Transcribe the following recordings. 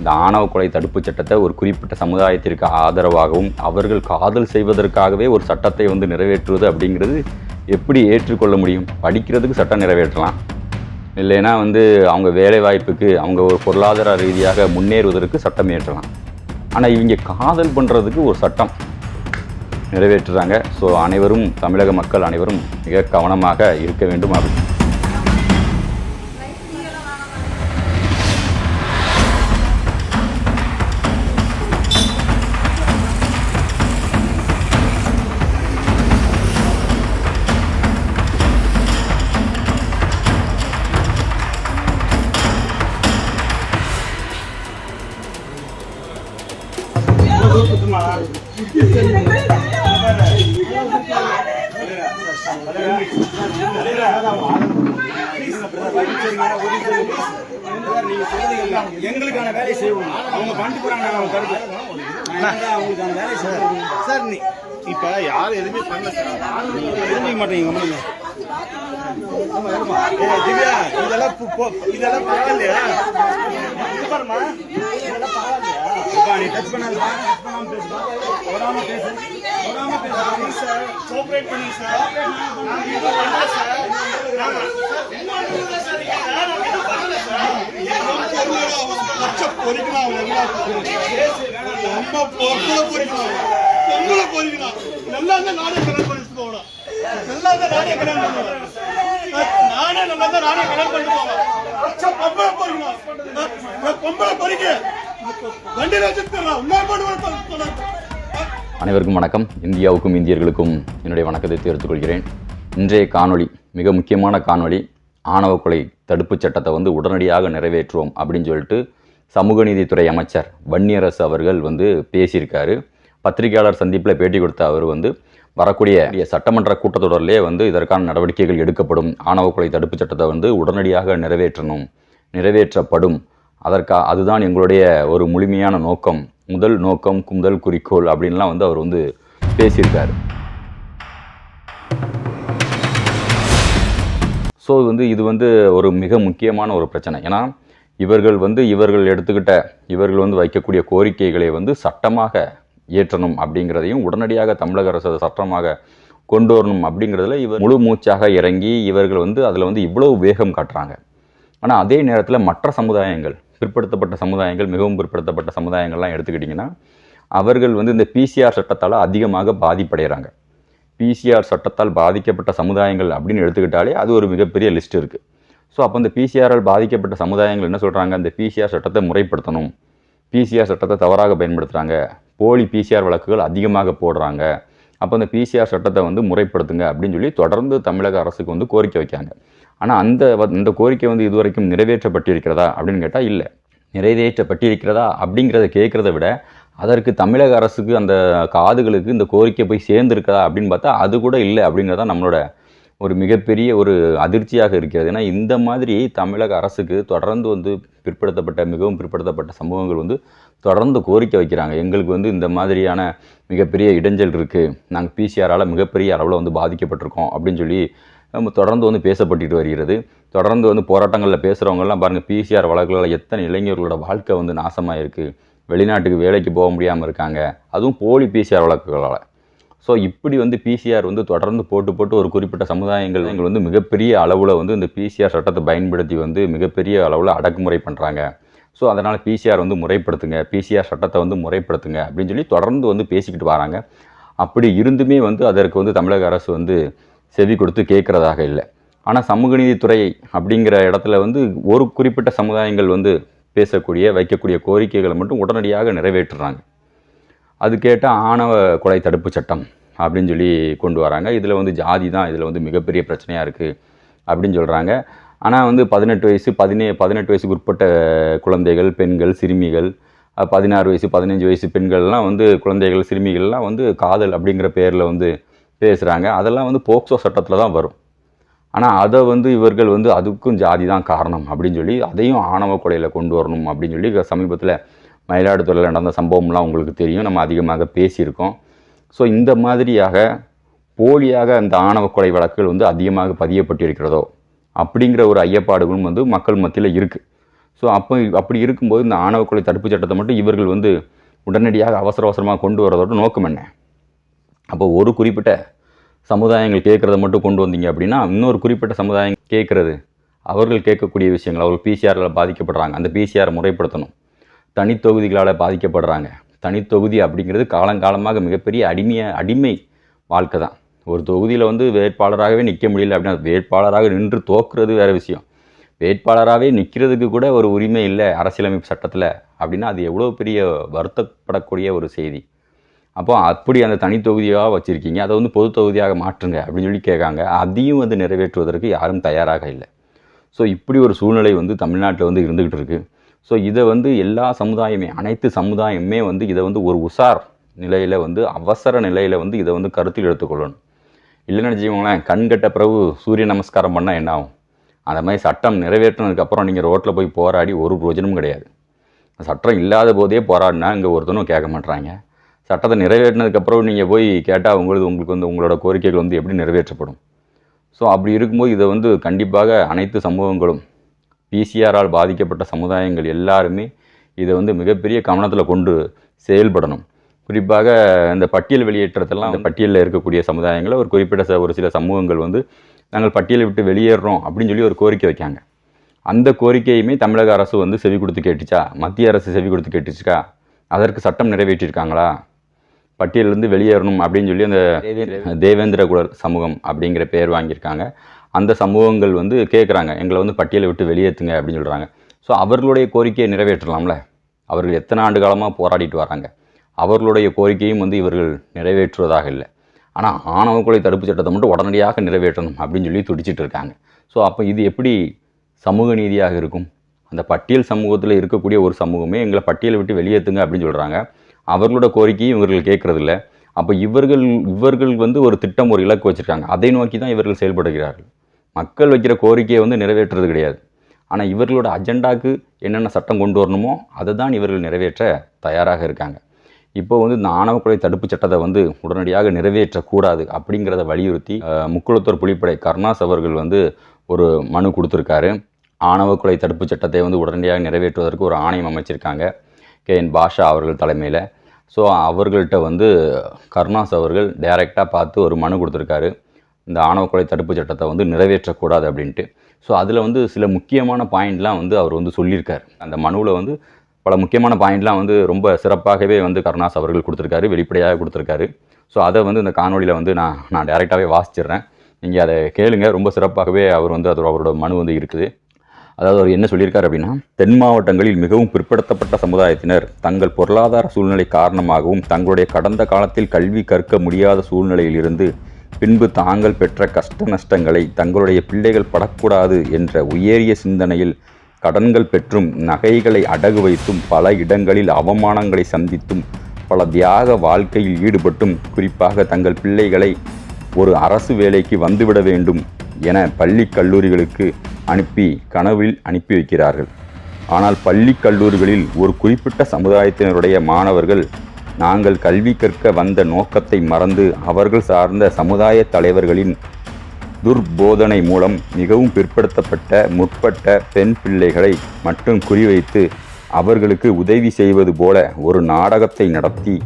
இந்த ஆணவ கொலை தடுப்பு சட்டத்தை ஒரு குறிப்பிட்ட சமுதாயத்திற்கு ஆதரவாகவும் அவர்கள் காதல் செய்வதற்காகவே ஒரு சட்டத்தை வந்து நிறைவேற்றுவது அப்படிங்கிறது எப்படி ஏற்றுக்கொள்ள முடியும்? படிக்கிறதுக்கு சட்டம் நிறைவேற்றலாம், இல்லைன்னா வந்து அவங்க வேலை வாய்ப்புக்கு அவங்க ஒரு பொருளாதார ரீதியாக முன்னேறுவதற்கு சட்டம் ஏற்றலாம். ஆனால் இவங்க காதல் பண்ணுறதுக்கு ஒரு சட்டம் நிறைவேற்றுறாங்க. ஸோ அனைவரும், தமிழக மக்கள் அனைவரும் மிக கவனமாக இருக்க வேண்டும். அப்படி எங்களுக்கான வேலை செய்வோம். அவங்க பண்ணிட்டு போறாங்க, அவங்களுக்கான வேலை செய்வோம் சார். நீ இப்ப யாரும் எதுவுமே பண்ணல சார், தெரிஞ்சுக்க மாட்டேங்க. திவ்யா, இதெல்லாம் பரவாயில்லையா? பாருமா, இதெல்லாம் பரவாயில்லையா? நீ டச் பண்ணாம பேசுமா, வராம பேசு, வராம பேசு சார். கோஆபரேட் பண்ணுங்க சார். அனைவருக்கும் வணக்கம். இந்தியாவுக்கும் இந்தியர்களுக்கும் என்னுடைய வணக்கத்தை தெரிவித்துக் கொள்கிறேன். இன்றைய காணொளி மிக முக்கியமான காணொளி. ஆணவ கொலை தடுப்புச் சட்டத்தை வந்து உடனடியாக நிறைவேற்றுவோம் அப்படின்னு சொல்லிட்டு சமூக நீதித்துறை அமைச்சர் வன்னியரசு அவர்கள் வந்து பேசியிருக்காரு. பத்திரிகையாளர் சந்திப்பில் பேட்டி கொடுத்த அவர் வந்து வரக்கூடிய சட்டமன்ற கூட்டத்தொடரிலே வந்து இதற்கான நடவடிக்கைகள் எடுக்கப்படும், ஆணவ கொலை தடுப்புச் சட்டத்தை வந்து உடனடியாக நிறைவேற்றப்படும், அதுதான் எங்களுடைய ஒரு முழுமையான நோக்கம், முதல் நோக்கம், முதல் குறிக்கோள் அப்படின்லாம் வந்து அவர் வந்து பேசியிருக்காரு. ஸோ இது வந்து ஒரு மிக முக்கியமான ஒரு பிரச்சனை. ஏன்னா இவர்கள் வந்து வைக்கக்கூடிய கோரிக்கைகளை வந்து சட்டமாக ஏற்றணும் அப்படிங்கிறதையும் உடனடியாக தமிழக அரசு சட்டமாக கொண்டு வரணும் அப்படிங்கிறதுல இவர் முழு மூச்சாக இறங்கி இவர்கள் வந்து அதில் வந்து இவ்வளவு வேகம் காட்டுறாங்க. ஆனால் அதே நேரத்தில் மற்ற சமுதாயங்கள், பிற்படுத்தப்பட்ட சமுதாயங்கள், மிகவும் பிற்படுத்தப்பட்ட சமுதாயங்கள்லாம் எடுத்துக்கிட்டிங்கன்னா அவர்கள் வந்து இந்த பிசிஆர் சட்டத்தால் அதிகமாக பாதிப்படைகிறாங்க. பிசிஆர் சட்டத்தால் பாதிக்கப்பட்ட சமுதாயங்கள் அப்படின்னு எடுத்துக்கிட்டாலே அது ஒரு மிகப்பெரிய லிஸ்ட் இருக்குது. ஸோ அப்போ இந்த பிசிஆரால் பாதிக்கப்பட்ட சமுதாயங்கள் என்ன சொல்கிறாங்க? அந்த பிசிஆர் சட்டத்தை முறைப்படுத்தணும், பிசிஆர் சட்டத்தை தவறாக பயன்படுத்துகிறாங்க, போலி பிசிஆர் வழக்குகள் அதிகமாக போடுறாங்க, அப்போ அந்த பிசிஆர் சட்டத்தை வந்து முறைப்படுத்துங்க அப்படின்னு சொல்லி தொடர்ந்து தமிழக அரசுக்கு வந்து கோரிக்கை வைக்காங்க. ஆனால் அந்த கோரிக்கை வந்து இதுவரைக்கும் நிறைவேற்றப்பட்டிருக்கிறதா அப்படின்னு கேட்டால் இல்லை. நிறைவேற்றப்பட்டிருக்கிறதா அப்படிங்கிறத கேட்குறத விட அதற்கு தமிழக அரசுக்கு அந்த காதுகளுக்கு இந்த கோரிக்கை போய் சேர்ந்துருக்கதா அப்படின்னு பார்த்தா அது கூட இல்லை அப்படிங்கிறதான் நம்மளோட ஒரு மிகப்பெரிய ஒரு அதிர்ச்சியாக இருக்கிறது. ஏன்னா இந்த மாதிரி தமிழக அரசுக்கு தொடர்ந்து வந்து மிகவும் பிற்படுத்தப்பட்ட சமூகங்கள் வந்து தொடர்ந்து கோரிக்கை வைக்கிறாங்க. எங்களுக்கு வந்து இந்த மாதிரியான மிகப்பெரிய இடைஞ்சல் இருக்குது, நாங்கள் பிசிஆரால் மிகப்பெரிய அளவில் வந்து பாதிக்கப்பட்டிருக்கோம் அப்படின்னு சொல்லி நம்ம தொடர்ந்து வந்து பேசப்பட்டு வருகிறது. தொடர்ந்து வந்து போராட்டங்களில் பேசுகிறவங்கெல்லாம் பாருங்கள், பிசிஆர் வழக்குகளால் எத்தனை இளைஞர்களோட வாழ்க்கை வந்து நாசமாக இருக்குது, வெளிநாட்டுக்கு வேலைக்கு போக முடியாமல் இருக்காங்க, அதுவும் போலி பிசிஆர் வழக்குகளால். ஸோ இப்படி வந்து பிசிஆர் வந்து தொடர்ந்து போட்டு ஒரு குறிப்பிட்ட சமுதாயங்கள் வந்து மிகப்பெரிய அளவில் வந்து இந்த பிசிஆர் சட்டத்தை பயன்படுத்தி வந்து மிகப்பெரிய அளவில் அடக்குமுறை பண்ணுறாங்க. ஸோ அதனால் பிசிஆர் வந்து முறைப்படுத்துங்க, பிசிஆர் சட்டத்தை வந்து முறைப்படுத்துங்க அப்படின்னு சொல்லி தொடர்ந்து வந்து பேசிக்கிட்டு வராங்க. அப்படி இருந்துமே வந்து அதற்கு வந்து தமிழக அரசு வந்து செவி கொடுத்து கேட்குறதாக இல்லை. ஆனால் சமூக நீதித்துறை அப்படிங்கிற இடத்துல வந்து ஒரு குறிப்பிட்ட சமுதாயங்கள் வந்து வைக்கக்கூடிய கோரிக்கைகளை மட்டும் உடனடியாக நிறைவேற்றுறாங்க. அது கேட்டால் ஆணவ கொலை தடுப்பு சட்டம் அப்படின்னு சொல்லி கொண்டு வராங்க. இதில் வந்து ஜாதி தான் இதில் வந்து மிகப்பெரிய பிரச்சனையாக இருக்குது அப்படின்னு சொல்கிறாங்க. ஆனால் வந்து 18 வயசுக்கு உட்பட்ட குழந்தைகள், பெண்கள், சிறுமிகள், 16 வயசு 15 வயசு பெண்கள்லாம் வந்து குழந்தைகள், சிறுமிகள்லாம் வந்து காதல் அப்படிங்கிற பேரில் வந்து பேசுகிறாங்க. அதெல்லாம் வந்து போக்சோ சட்டத்தில் தான் வரும். ஆனால் அதை வந்து இவர்கள் வந்து அதுக்கும் ஜாதி தான் காரணம் அப்படின்னு சொல்லி அதையும் ஆணவ கொலையில் கொண்டு வரணும் அப்படின்னு சொல்லி சமீபத்தில் மயிலாடுதுறையில் நடந்த சம்பவம்லாம் உங்களுக்கு தெரியும், நம்ம அதிகமாக பேசியிருக்கோம். ஸோ இந்த மாதிரியாக போலியாக அந்த ஆணவ கொலை வழக்குகள் வந்து அதிகமாக பதியப்பட்டிருக்கிறதோ அப்படிங்கிற ஒரு ஐயப்பாடுகளும் வந்து மக்கள் மத்தியில் இருக்குது. ஸோ அப்படி இருக்கும்போது இந்த ஆணவ கொலை தடுப்பு சட்டத்தை மட்டும் இவர்கள் வந்து உடனடியாக அவசரமாக கொண்டு வரதோட நோக்கம் என்ன? அப்போ ஒரு குறிப்பிட்ட சமுதாயங்கள் கேட்குறத மட்டும் கொண்டு வந்தீங்க அப்படின்னா இன்னொரு குறிப்பிட்ட சமுதாயம் கேட்குறது, அவர்கள் கேட்கக்கூடிய விஷயங்கள், அவர்கள் பிசிஆரில் பாதிக்கப்படுறாங்க, அந்த பிசிஆரை முறைப்படுத்தணும். தனித்தொகுதிகளால் பாதிக்கப்படுறாங்க. தனித்தொகுதி அப்படிங்கிறது காலங்காலமாக மிகப்பெரிய அடிமை வாழ்க்கை தான். ஒரு தொகுதியில் வந்து வேட்பாளராகவே நிற்க முடியல அப்படின்னா வேட்பாளராக நின்று தோக்குறது வேறு விஷயம். வேட்பாளராகவே நிற்கிறதுக்கு கூட ஒரு உரிமை இல்லை அரசியலமைப்பு சட்டத்தில் அப்படின்னா அது எவ்வளோ பெரிய வருத்தப்படக்கூடிய ஒரு செய்தி. அப்போ அப்படி அந்த தனி தொகுதியாக வச்சுருக்கீங்க, அதை வந்து பொது தொகுதியாக மாற்றுங்க அப்படின்னு சொல்லி கேட்காங்க. அதையும் வந்து நிறைவேற்றுவதற்கு யாரும் தயாராக இல்லை. ஸோ இப்படி ஒரு சூழ்நிலை வந்து தமிழ்நாட்டில் வந்து இருந்துக்கிட்டு இருக்குது. ஸோ இதை வந்து எல்லா சமுதாயமே, அனைத்து சமுதாயமே வந்து இதை வந்து ஒரு உசார் நிலையில் வந்து அவசர நிலையில் வந்து இதை வந்து கருத்தில் எடுத்துக்கொள்ளணும். இல்லைன்னு நினச்சிக்கோங்களேன், கண்கட்ட பிறகு சூரிய நமஸ்காரம் பண்ணால் என்ன ஆகும்? அந்த மாதிரி சட்டம் நிறைவேற்றினதுக்கப்புறம் நீங்கள் ரோட்டில் போய் போராடி ஒரு பிரயோஜனமும் கிடையாது. சட்டம் இல்லாத போதே போராடினா இங்கே ஒருத்தனும் கேட்க மாட்டுறாங்க. சட்டத்தை நிறைவேற்றினதுக்கப்புறம் நீங்கள் போய் கேட்டால் உங்களுக்கு வந்து உங்களோட கோரிக்கைகள் வந்து எப்படி நிறைவேற்றப்படும்? ஸோ அப்படி இருக்கும்போது இதை வந்து கண்டிப்பாக அனைத்து சமூகங்களும், பிசிஆரால் பாதிக்கப்பட்ட சமுதாயங்கள் எல்லாருமே இதை வந்து மிகப்பெரிய கவனத்தில் கொண்டு செயல்படணும். குறிப்பாக இந்த பட்டியல் வெளியேற்றத்தெல்லாம் அந்த பட்டியலில் இருக்கக்கூடிய சமுதாயங்களை ஒரு குறிப்பிட்ட ஒரு சில சமூகங்கள் வந்து நாங்கள் பட்டியலை விட்டு வெளியேறோம் அப்படின்னு சொல்லி ஒரு கோரிக்கை வைக்காங்க. அந்த கோரிக்கையுமே தமிழக அரசு வந்து செவி கொடுத்து கேட்டுச்சா? மத்திய அரசு செவி கொடுத்து கேட்டுச்சுக்கா? அதற்கு சட்டம் நிறைவேற்றியிருக்காங்களா? பட்டியலிருந்து வெளியேறணும் அப்படின்னு சொல்லி அந்த தேவேந்திர குலர் சமூகம் அப்படிங்கிற பெயர் வாங்கியிருக்காங்க. அந்த சமூகங்கள் வந்து கேட்குறாங்க, எங்களை வந்து பட்டியலை விட்டு வெளியேற்றுங்க அப்படின்னு சொல்கிறாங்க. ஸோ அவர்களுடைய கோரிக்கையை நிறைவேற்றலாம்ல. அவர்கள் எத்தனை ஆண்டு காலமாக போராடிட்டு வராங்க. அவர்களுடைய கோரிக்கையும் வந்து இவர்கள் நிறைவேற்றுவதாக இல்லை. ஆனால் ஆணவ கொலை தடுப்பு சட்டத்தை மட்டும் உடனடியாக நிறைவேற்றணும் அப்படின்னு சொல்லி துடிச்சிட்டு இருக்காங்க. ஸோ அப்போ இது எப்படி சமூக நீதியாக இருக்கும்? அந்த பட்டியல் சமூகத்தில் இருக்கக்கூடிய ஒரு சமூகமே எங்களை பட்டியலை விட்டு வெளியேற்றுங்க அப்படின்னு சொல்கிறாங்க. அவர்களோட கோரிக்கையும் இவர்கள் கேட்குறதில்ல. அப்போ இவர்கள் வந்து ஒரு திட்டம், ஒரு இலக்கு வச்சுருக்காங்க. அதை நோக்கி தான் இவர்கள் செயல்படுகிறார்கள். மக்கள் வைக்கிற கோரிக்கையை வந்து நிறைவேற்றுறது கிடையாது. ஆனால் இவர்களோட அஜெண்டாவுக்கு என்னென்ன சட்டம் கொண்டு வரணுமோ அதை தான் இவர்கள் நிறைவேற்ற தயாராக இருக்காங்க. இப்போ வந்து இந்த ஆணவ கொலை தடுப்பு சட்டத்தை வந்து உடனடியாக நிறைவேற்றக்கூடாது அப்படிங்கிறத வலியுறுத்தி முக்குளத்தூர் புலிப்படை கருணாஸ் அவர்கள் வந்து ஒரு மனு கொடுத்துருக்காரு. ஆணவ கொலை தடுப்பு சட்டத்தை வந்து உடனடியாக நிறைவேற்றுவதற்கு ஒரு ஆணையம் அமைச்சிருக்காங்க KN பாஷா அவர்கள் தலைமையில். ஸோ அவர்கள்ட்ட வந்து கருணாஸ் அவர்கள் டைரெக்டாக பார்த்து ஒரு மனு கொடுத்துருக்காரு, இந்த ஆணவ கொலை தடுப்பு சட்டத்தை வந்து நிறைவேற்றக்கூடாது அப்படின்ட்டு. ஸோ அதில் வந்து சில முக்கியமான பாயிண்ட்லாம் வந்து அவர் வந்து சொல்லியிருக்கார். அந்த மனுவில் வந்து பல முக்கியமான பாயிண்ட்லாம் வந்து ரொம்ப சிறப்பாகவே வந்து கருணாஸ் அவர்கள் கொடுத்துருக்காரு, வெளிப்படையாக கொடுத்துருக்காரு. ஸோ அதை வந்து இந்த காணொலியில் வந்து நான் டைரெக்டாகவே வாசிச்சிடுறேன், நீங்கள் அதை கேளுங்க. ரொம்ப சிறப்பாகவே அவர் வந்து அவரோட மனு வந்து இருக்குது. அதாவது அவர் என்ன சொல்லியிருக்கார் அப்படின்னா, தென் மாவட்டங்களில் மிகவும் பிற்படுத்தப்பட்ட சமுதாயத்தினர் தங்கள் பொருளாதார சூழ்நிலை காரணமாகவும் தங்களுடைய கடந்த காலத்தில் கல்வி கற்க முடியாத சூழ்நிலையிலிருந்து பின்பு தாங்கள் பெற்ற கஷ்ட நஷ்டங்களை தங்களுடைய பிள்ளைகள் படக்கூடாது என்ற உயரிய சிந்தனையில் கடன்கள் பெற்றும் நகைகளை அடகு வைத்தும் பல இடங்களில் அவமானங்களை சந்தித்தும் பல தியாக வாழ்க்கையில் ஈடுபட்டும் குறிப்பாக தங்கள் பிள்ளைகளை ஒரு அரசு வேலைக்கு வந்துவிட வேண்டும் என பள்ளி கல்லூரிகளுக்கு அனுப்பி கனவில் அனுப்பி வைக்கிறார்கள். ஆனால் பள்ளி கல்லூரிகளில் ஒரு குறிப்பிட்ட சமுதாயத்தினருடைய மாணவர்கள் நாங்கள் கல்வி கற்க வந்த நோக்கத்தை மறந்து அவர்கள் சார்ந்த சமுதாய தலைவர்களின் துர்போதனை மூலம் மிகவும் பிற்படுத்தப்பட்ட முற்பட்ட பெண் பிள்ளைகளை மட்டும் குறிவைத்து அவர்களுக்கு உதவி செய்வது போல ஒரு நாடகத்தை நடத்தி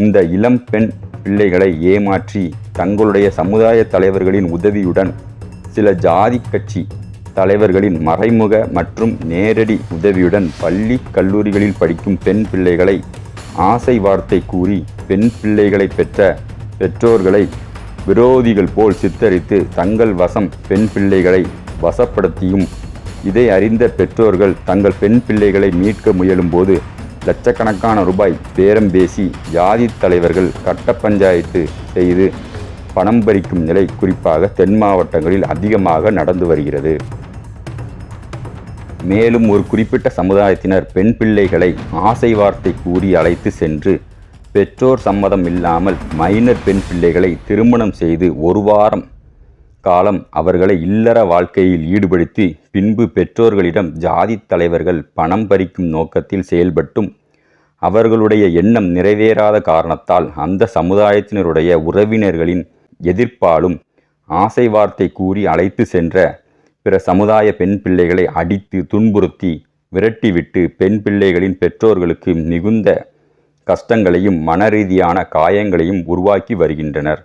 இந்த இளம் பெண் பிள்ளைகளை ஏமாற்றி தங்களுடைய சமுதாய தலைவர்களின் உதவியுடன் சில ஜாதி கட்சி தலைவர்களின் மறைமுக மற்றும் நேரடி உதவியுடன் பள்ளி கல்லூரிகளில் படிக்கும் பெண் பிள்ளைகளை ஆசை வார்த்தை கூறி பெண் பிள்ளைகளை பெற்ற பெற்றோர்களை விரோதிகள் போல் சித்தரித்து தங்கள் வசம் பெண் பிள்ளைகளை வசப்படுத்தியும் இதை அறிந்த பெற்றோர்கள் தங்கள் பெண் பிள்ளைகளை மீட்க முயலும்போது லட்சக்கணக்கான ரூபாய் பேரம் பேசி ஜாதி தலைவர்கள் கட்ட பஞ்சாயத்து செய்து பணம் பறிக்கும் நிலை குறிப்பாக தென் மாவட்டங்களில் அதிகமாக நடந்து வருகிறது. மேலும் ஒரு குறிப்பிட்ட சமுதாயத்தினர் பெண் பிள்ளைகளை ஆசை வார்த்தை கூறி அழைத்து சென்று பெற்றோர் சம்மதம் இல்லாமல் மைனர் பெண் பிள்ளைகளை திருமணம் செய்து ஒரு வாரம் காலம் அவர்களை இல்லற வாழ்க்கையில் ஈடுபடுத்தி பின்பு பெற்றோர்களிடம் ஜாதி தலைவர்கள் பணம் பறிக்கும் நோக்கத்தில் செயல்பட்டும் அவர்களுடைய எண்ணம் நிறைவேறாத காரணத்தால் அந்த சமுதாயத்தினருடைய உறவினர்களின் எதிர்ப்பாலும் ஆசை வார்த்தை கூறி அழைத்து சென்ற பிற சமுதாய பெண் பிள்ளைகளை அடித்து துன்புறுத்தி விரட்டிவிட்டு பெண் பிள்ளைகளின் பெற்றோர்களுக்கு மிகுந்த கஷ்டங்களையும் மனரீதியான காயங்களையும் உருவாக்கி வருகின்றனர்.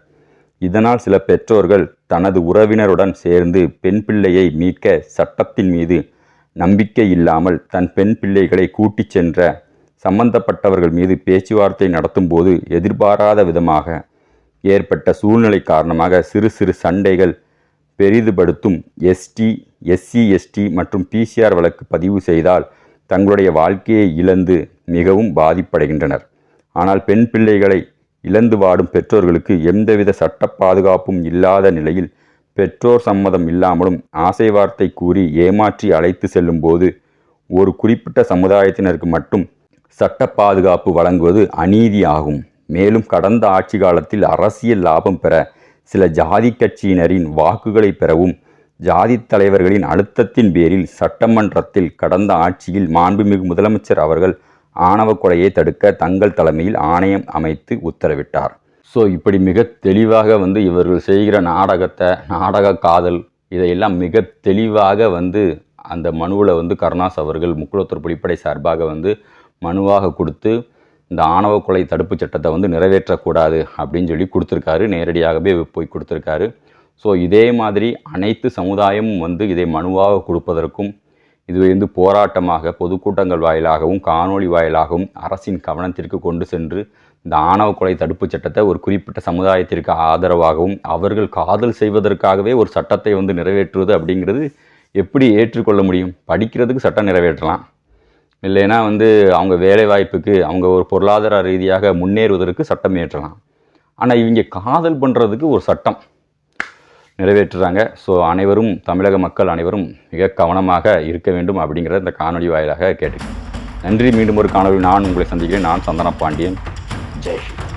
இதனால் சில பெற்றோர்கள் தனது உறவினருடன் சேர்ந்து பெண் பிள்ளையை மீட்க சட்டத்தின் மீது நம்பிக்கை இல்லாமல் தன் பெண் பிள்ளைகளை கூட்டிச் சென்ற சம்பந்தப்பட்டவர்கள் மீது பேச்சுவார்த்தை நடத்தும்போது எதிர்பாராத விதமாக ஏற்பட்ட சூழ்நிலை காரணமாக சிறு சிறு சண்டைகள் பெரிதுபடுத்தும் SC/SC/ST மற்றும் PCR வழக்கு பதிவு செய்தால் தங்களுடைய வாழ்க்கையை இழந்து மிகவும் பாதிப்படைகின்றனர். ஆனால் பெண் பிள்ளைகளை இழந்து வாடும் பெற்றோர்களுக்கு எந்தவித சட்ட பாதுகாப்பும் இல்லாத நிலையில் பெற்றோர் சம்மதம் இல்லாமலும் ஆசை வார்த்தை கூறி ஏமாற்றி அழைத்து செல்லும் போது ஒரு குறிப்பிட்ட சமுதாயத்தினருக்கு மட்டும் சட்ட பாதுகாப்பு வழங்குவது அநீதி ஆகும். மேலும் கடந்த ஆட்சி காலத்தில் அரசியல் லாபம் பெற சில ஜாதி கட்சியினரின் வாக்குகளை பெறவும் ஜாதி தலைவர்களின் அழுத்தத்தின் பேரில் சட்டமன்றத்தில் கடந்த ஆட்சியில் மாண்புமிகு முதலமைச்சர் அவர்கள் ஆணவ கொலையை தடுக்க தங்கள் தலைமையில் ஆணையம் அமைத்து உத்தரவிட்டார். ஸோ இப்படி மிக தெளிவாக இவர்கள் செய்கிற நாடக காதல் இதையெல்லாம் மிக தெளிவாக அந்த மனுவில் கருணாஸ் அவர்கள் முக்குளத்தூர் புலிப்படை சார்பாக மனுவாக கொடுத்து இந்த ஆணவ கொலை தடுப்பு சட்டத்தை நிறைவேற்றக்கூடாது அப்படின்னு சொல்லி கொடுத்துருக்காரு. நேரடியாகவே போய் கொடுத்துருக்காரு. ஸோ இதே மாதிரி அனைத்து சமுதாயமும் இதை மனுவாக கொடுப்பதற்கும் இது போராட்டமாக பொதுக்கூட்டங்கள் வாயிலாகவும் காணொளி வாயிலாகவும் அரசின் கவனத்திற்கு கொண்டு சென்று இந்த ஆணவ கொலை தடுப்பு சட்டத்தை ஒரு குறிப்பிட்ட சமுதாயத்திற்கு ஆதரவாகவும் அவர்கள் காதல் செய்வதற்காகவே ஒரு சட்டத்தை நிறைவேற்றுவது அப்படிங்கிறது எப்படி ஏற்றுக்கொள்ள முடியும்? படிக்கிறதுக்கு சட்டம் நிறைவேற்றலாம், இல்லைன்னா அவங்க வேலை வாய்ப்புக்கு அவங்க ஒரு பொருளாதார ரீதியாக முன்னேறுவதற்கு சட்டம் ஏற்றலாம். ஆனால் இவங்க காதல் பண்ணுறதுக்கு ஒரு சட்டம் நிறைவேற்றுறாங்க. ஸோ அனைவரும் தமிழக மக்கள் அனைவரும் மிக கவனமாக இருக்க வேண்டும் அப்படிங்கிறத இந்த காணொலி வாயிலாக கேட்டுக்கிறேன். நன்றி. மீண்டும் ஒரு காணொலி நான் உங்களை சந்திக்கிறேன். நான் சந்தன பாண்டியன். ஜெய் ஹிந்த்.